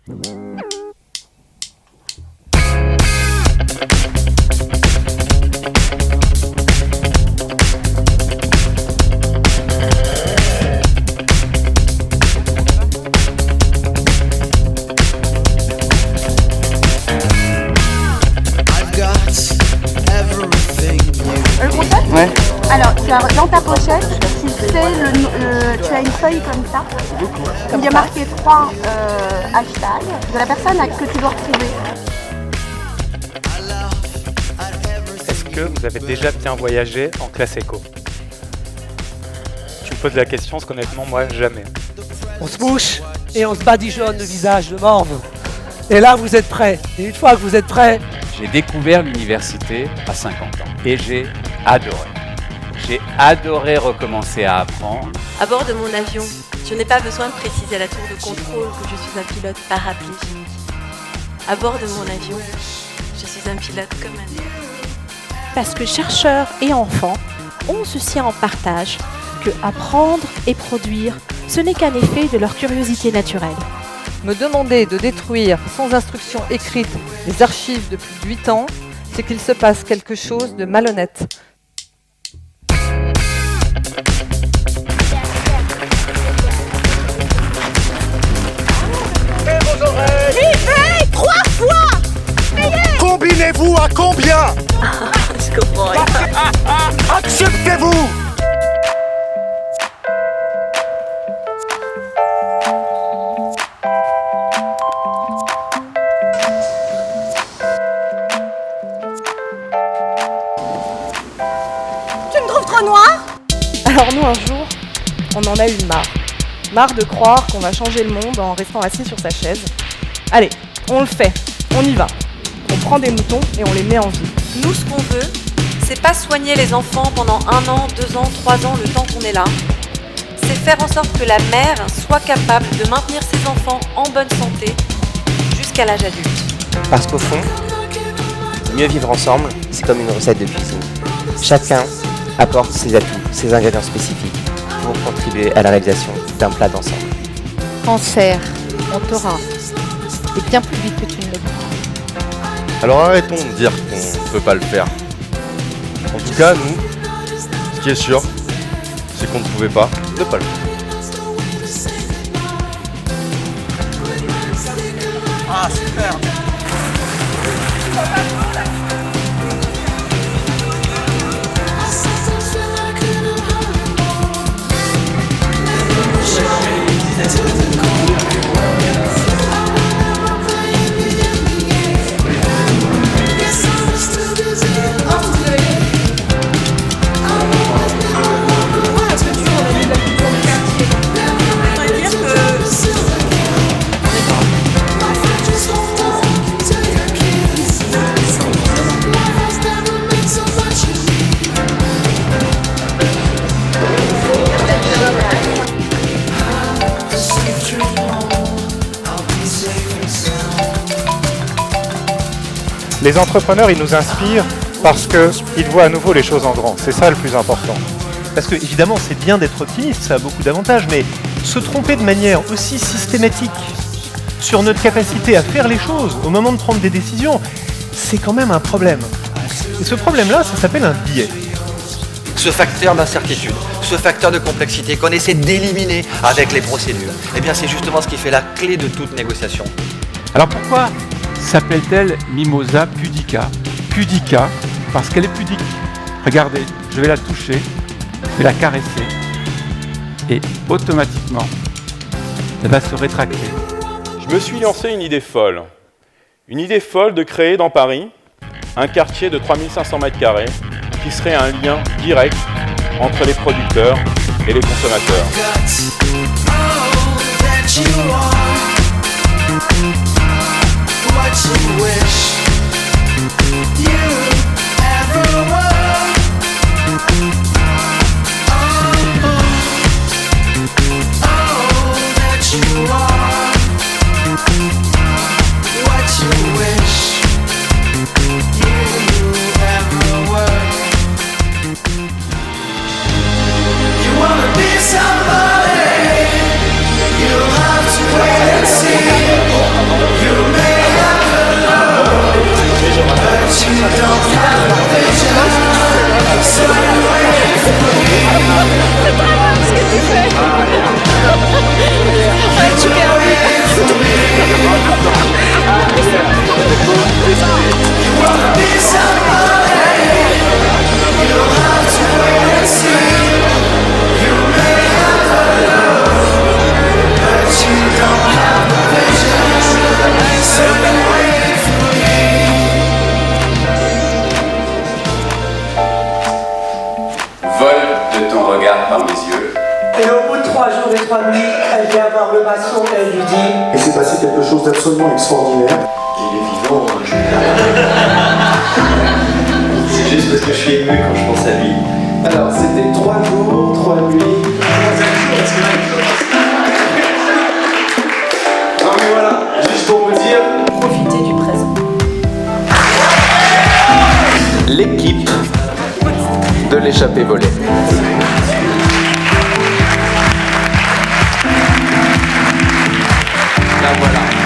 Le concept ? Ouais. Alors, dans ta pochette, tu as une feuille comme ça. Il y a marqué 3 hashtags de la personne que tu dois retrouver. Est-ce que vous avez déjà bien voyagé en classe éco ? Tu me poses la question, parce qu'honnêtement, moi, jamais. On se mouche et on se badigeonne le visage de morve. Et là, vous êtes prêts. Et une fois que vous êtes prêts, J'ai découvert l'université à 50 ans et j'ai adoré. J'ai adoré recommencer à apprendre. À bord de mon avion, je n'ai pas besoin de préciser à la tour de contrôle que je suis un pilote paraplégique. À bord de mon avion, je suis un pilote comme un autre. Parce que chercheurs et enfants ont ceci en partage, que apprendre et produire, ce n'est qu'un effet de leur curiosité naturelle. Me demander de détruire sans instruction écrite les archives de plus de 8 ans, c'est qu'il se passe quelque chose de malhonnête. Combinez-vous à combien? Je comprends rien. Acceptez-vous! Tu me trouves trop noire ? Alors nous, un jour, on en a eu marre. Marre de croire qu'on va changer le monde en restant assis sur sa chaise. Allez, on le fait, on y va. On prend des moutons et on les met en vie. Nous, ce qu'on veut, c'est pas soigner les enfants pendant 1 an, 2 ans, 3 ans, le temps qu'on est là. C'est faire en sorte que la mère soit capable de maintenir ses enfants en bonne santé jusqu'à l'âge adulte. Parce qu'au fond, mieux vivre ensemble, c'est comme une recette de cuisine. Chacun apporte ses atouts, ses ingrédients spécifiques pour contribuer à la réalisation d'un plat d'ensemble. Cancer, on t'aura. Et bien plus vite que tu ne le crois. Alors arrêtons de dire qu'on ne peut pas le faire. En tout cas, nous, ce qui est sûr, c'est qu'on ne pouvait pas ne pas le faire. ah super. Les entrepreneurs, ils nous inspirent parce qu'ils voient à nouveau les choses en grand. C'est ça le plus important. Parce que, évidemment, c'est bien d'être optimiste, ça a beaucoup d'avantages, mais se tromper de manière aussi systématique sur notre capacité à faire les choses au moment de prendre des décisions, c'est quand même un problème. Et ce problème-là, ça s'appelle un biais. Ce facteur d'incertitude, ce facteur de complexité qu'on essaie d'éliminer avec les procédures, eh bien c'est justement ce qui fait la clé de toute négociation. Alors pourquoi s'appelle-t-elle Mimosa pudica? Pudica, parce qu'elle est pudique. Regardez, je vais la toucher, je vais la caresser, et automatiquement, elle va se rétracter. Je me suis lancé une idée folle. Une idée folle de créer dans Paris un quartier de 3500 m² qui serait un lien direct entre les producteurs et les consommateurs. par mes yeux. Et au bout de 3 jours et 3 nuits, elle vient voir le maçon et elle lui dit Il s'est passé quelque chose d'absolument extraordinaire. Il est vivant, hein, c'est juste parce que je suis ému quand je pense à lui. Alors, c'était 3 jours, 3 nuits. Non mais voilà, juste pour vous dire... Profitez du présent. L'équipe de l'échappée volée. Là voilà.